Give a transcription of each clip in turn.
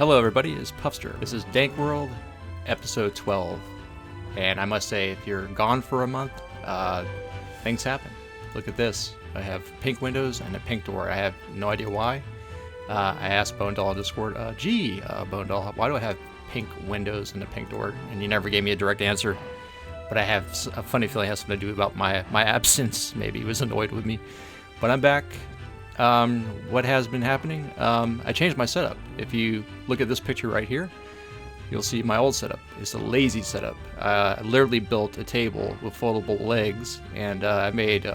Hello everybody, it's Puffster. This is Dank World, episode 12. And I must say, if you're gone for a month, things happen. Look at this. I have pink windows and a pink door. I have no idea why. I asked Bone Doll on Discord, Bone Doll, why do I have pink windows and a pink door? And he never gave me a direct answer. But I have a funny feeling it has something to do about my absence. Maybe he was annoyed with me. But I'm back. What has been happening? I changed my setup. If you look at this picture right here, you'll see my old setup. It's a lazy setup. I literally built a table with foldable legs, and I made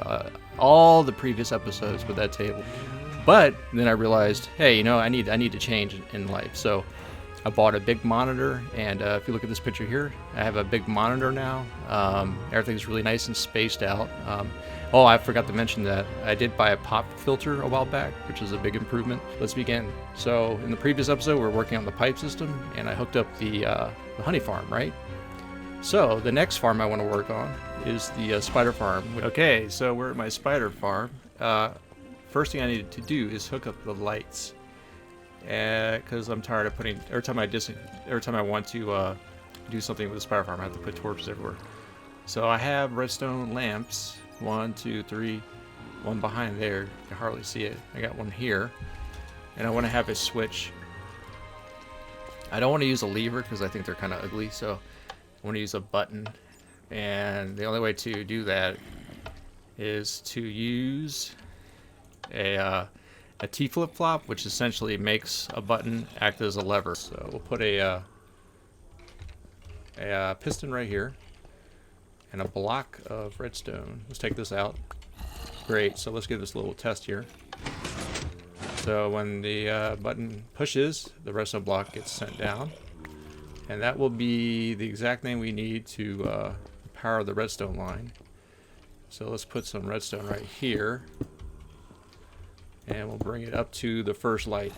all the previous episodes with that table. But then I realized, hey, you know, I need to change in life. So I bought a big monitor, and if you look at this picture here, I have a big monitor now. Everything's really nice and spaced out. Oh, I forgot to mention that I did buy a pop filter a while back, which is a big improvement. Let's begin. So in the previous episode, we were working on the pipe system, and I hooked up the honey farm, right? So the next farm I want to work on is the spider farm. Okay, so we're at my spider farm. First thing I needed to do is hook up the lights, because I'm tired of putting every time I want to do something with the spider farm, I have to put torches everywhere. So I have redstone lamps. 1, 2, 3, one behind there. You can hardly see it. I got one here, and I want to have a switch. I don't want to use a lever because I think they're kind of ugly, so I want to use a button. And the only way to do that is to use a T flip-flop, which essentially makes a button act as a lever. So we'll put a piston right here and a block of redstone. Let's take this out. Great, so let's give this a little test here. So when the button pushes, the redstone block gets sent down, and that will be the exact thing we need to power the redstone line. So let's put some redstone right here, and we'll bring it up to the first light.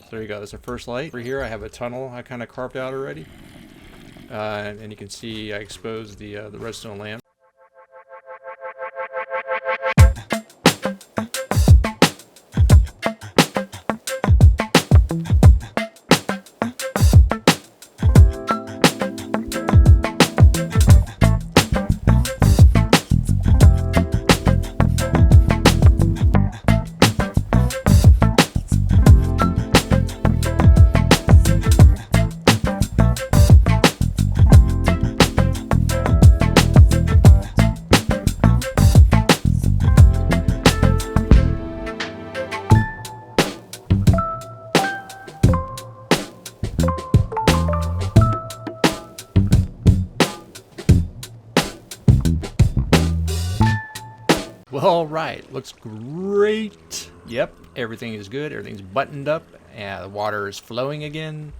So there you go, that's the first light. Over here I have a tunnel I kind of carved out already. And you can see I exposed the redstone lamp. All right, looks great. Yep, everything is good. Everything's buttoned up, and the water is flowing again.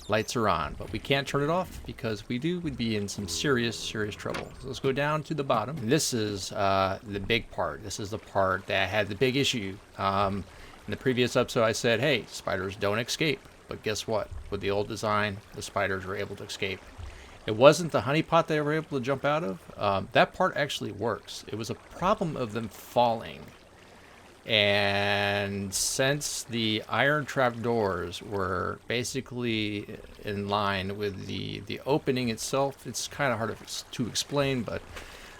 Lights are on, but we can't turn it off because we'd be in some serious trouble. So let's go down to the bottom. This is the big part. This is the part that had the big issue. In the previous episode, I said, hey, spiders don't escape. But guess what? With the old design, the spiders were able to escape. It wasn't the honey pot they were able to jump out of. That part actually works. It was a problem of them falling. And since the iron trap doors were basically in line with the opening itself, it's kind of hard to explain, but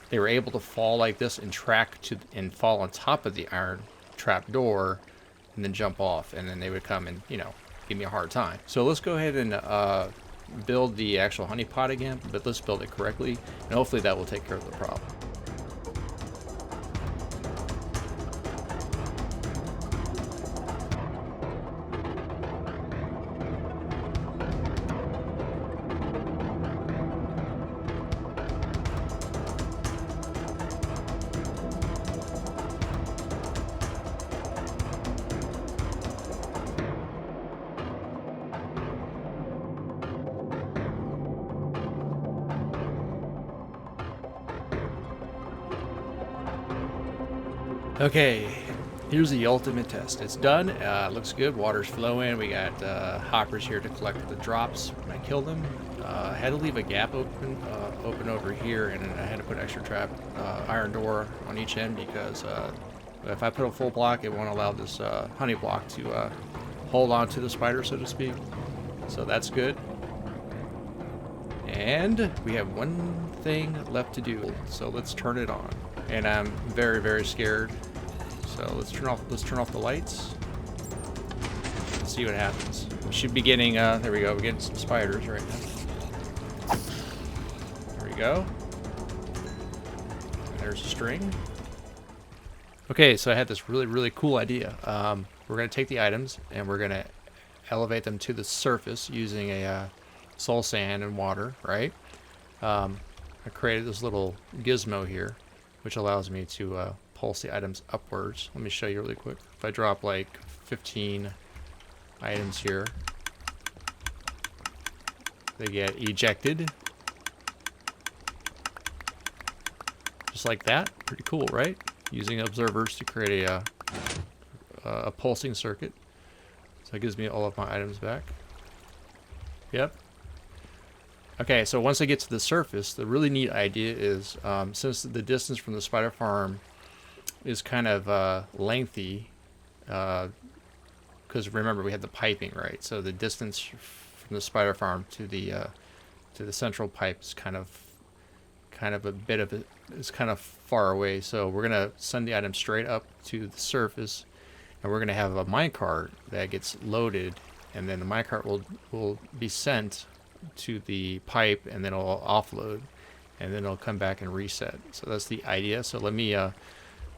they were able to fall like this and and fall on top of the iron trap door and then jump off. And then they would come and, you know, give me a hard time. So let's go ahead and build the actual honey pot again, but let's build it correctly, and hopefully that will take care of the problem. Okay, here's the ultimate test. It's done. Looks good. Water's flowing. We got hoppers here to collect the drops when I kill them. I had to leave a gap open over here, and I had to put extra trap iron door on each end because if I put a full block, it won't allow this honey block to hold on to the spider, so to speak. So that's good. And we have one thing left to do. So let's turn it on. And I'm very, very scared. So let's turn off the lights. Let's see what happens. We should be getting there we go, we're getting some spiders right now. There we go. There's a string. Okay, so I had this really, really cool idea. We're going to take the items and we're going to elevate them to the surface using a soul sand and water, right? I created this little gizmo here, which allows me to pulse the items upwards. Let me show you really quick. If I drop like 15 items here, they get ejected. Just like that. Pretty cool, right? Using observers to create a pulsing circuit. So it gives me all of my items back. Yep. Okay, so once I get to the surface, the really neat idea is, since the distance from the spider farm is kind of lengthy, because remember we had the piping, right? So the distance from the spider farm to the central pipe is kind of a bit of it is kind of far away. So we're gonna send the item straight up to the surface, and we're gonna have a minecart that gets loaded, and then the minecart will be sent to the pipe, and then it'll offload, and then it'll come back and reset. So that's the idea. So let me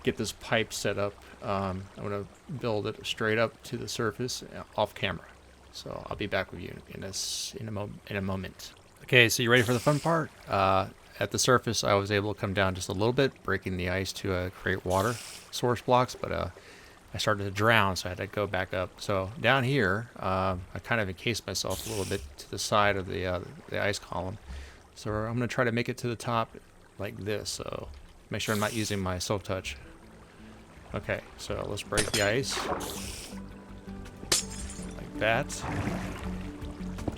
get this pipe set up. I'm gonna build it straight up to the surface off camera. So I'll be back with you in a moment. Okay, so you ready for the fun part? At the surface, I was able to come down just a little bit, breaking the ice to create water source blocks, but I started to drown, so I had to go back up. So down here, I kind of encased myself a little bit to the side of the ice column. So I'm going to try to make it to the top like this, so make sure I'm not using my silk touch. Okay, so let's break the ice. Like that.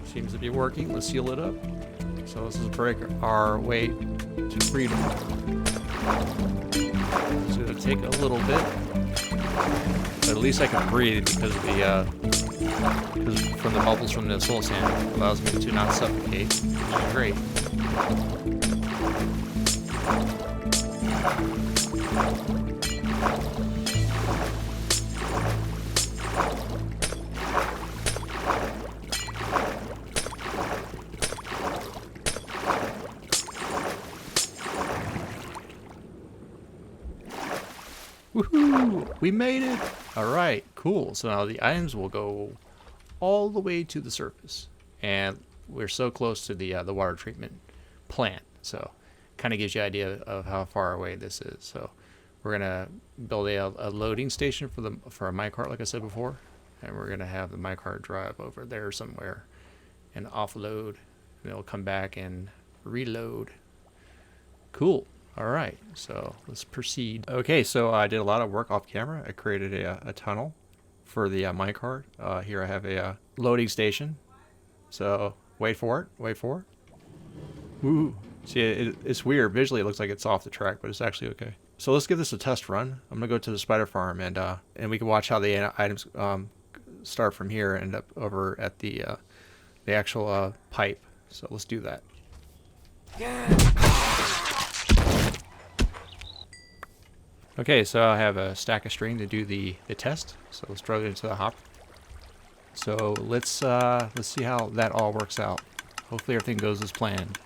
Seems to be working. Let's seal it up. So let's just break our way to freedom. It's going to take a little bit, but at least I can breathe because from the bubbles from the soul sand, it allows me to not suffocate, which is great. Woohoo! We made it! Alright, cool. So now the items will go all the way to the surface. And we're so close to the water treatment plant. So kind of gives you an idea of how far away this is. So we're going to build a loading station for a minecart, like I said before. And we're going to have the minecart drive over there somewhere and offload. And it'll come back and reload. Cool. All right, so let's proceed. Okay, so I did a lot of work off camera. I created a tunnel for the minecart. Here I have a loading station. So wait for it, wait for it. Ooh, see, it's weird. Visually, it looks like it's off the track, but it's actually okay. So let's give this a test run. I'm gonna go to the spider farm, and we can watch how the items start from here and end up over at the actual pipe. So let's do that. Okay, so I have a stack of string to do the test. So let's throw it into the hopper. So let's see how that all works out. Hopefully everything goes as planned.